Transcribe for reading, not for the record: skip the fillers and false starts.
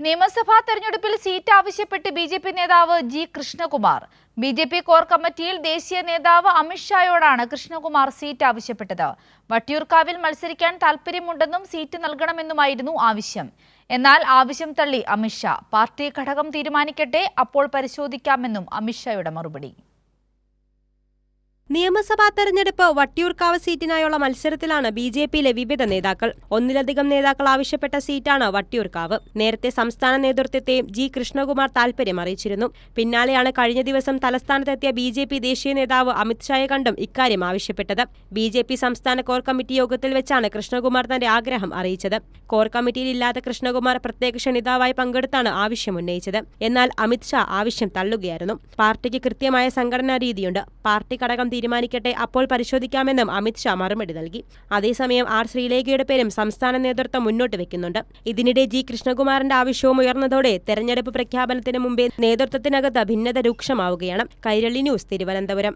നിയമസഭാ തെരഞ്ഞെടുപ്പിൽ സീറ്റ് ആവശ്യപ്പെട്ട് ബി.ജെ.പി. നേതാവ് ജി കൃഷ്ണകുമാർ. ബി.ജെ.പി. കോർ കമ്മിറ്റിയിൽ ദേശീയ നേതാവ് അമിത്ഷായോടാണ് കൃഷ്ണകുമാർ സീറ്റ് ആവശ്യപ്പെട്ടത്. വട്ടിയൂർക്കാവിൽ മത്സരിക്കാൻ താൽപര്യമുണ്ടെന്നും സീറ്റ് നൽകണമെന്നുമായിരുന്നു ആവശ്യം. എന്നാൽ ആവശ്യം തള്ളി അമിത്ഷാ. പാർട്ടി ഘടകം തീരുമാനിക്കട്ടെ, അപ്പോൾ പരിശോധിക്കാമെന്നും അമിത്ഷായുടെ മറുപടി. നിയമസഭാ തെരഞ്ഞെടുപ്പ് വട്ടിയൂർക്കാവ് സീറ്റിനായുള്ള മത്സരത്തിലാണ് ബി.ജെ.പിയിലെ വിവിധ നേതാക്കൾ. ഒന്നിലധികം നേതാക്കൾ ആവശ്യപ്പെട്ട സീറ്റാണ് വട്ടിയൂർക്കാവ്. നേരത്തെ സംസ്ഥാന നേതൃത്വത്തെയും ജി കൃഷ്ണകുമാർ താൽപര്യം അറിയിച്ചിരുന്നു. പിന്നാലെയാണ് കഴിഞ്ഞ ദിവസം തലസ്ഥാനത്തെത്തിയ ബി.ജെ.പി. ദേശീയ നേതാവ് അമിത്ഷായെ കണ്ടും ഇക്കാര്യം ആവശ്യപ്പെട്ടത്. ബി.ജെ.പി. സംസ്ഥാന കോർ കമ്മിറ്റി യോഗത്തിൽ വെച്ചാണ് കൃഷ്ണകുമാർ തന്റെ ആഗ്രഹം അറിയിച്ചത്. കോർ കമ്മിറ്റിയിൽ ഇല്ലാത്ത കൃഷ്ണകുമാർ പ്രത്യേക ക്ഷണിതാവായി പങ്കെടുത്താണ് ആവശ്യമുന്നയിച്ചത്. എന്നാൽ അമിത്ഷാ ആവശ്യം തള്ളുകയായിരുന്നു. പാർട്ടിക്ക് കൃത്യമായ സംഘടനാ രീതിയുണ്ട്. പാർട്ടി ഘടകം തീരുമാനിക്കട്ടെ, അപ്പോൾ പരിശോധിക്കാമെന്നും അമിത്ഷാ മറുപടി നൽകി. അതേസമയം ആർ ശ്രീലേഖയുടെ പേരും സംസ്ഥാന നേതൃത്വം മുന്നോട്ട് വെക്കുന്നുണ്ട്. ഇതിനിടെ ജി കൃഷ്ണകുമാറിന്റെ ആവശ്യവും ഉയർന്നതോടെ തെരഞ്ഞെടുപ്പ് പ്രഖ്യാപനത്തിന് മുമ്പേ നേതൃത്വത്തിനകത്ത് ഭിന്നത രൂക്ഷമാവുകയാണ്. കൈരളി ന്യൂസ്, തിരുവനന്തപുരം.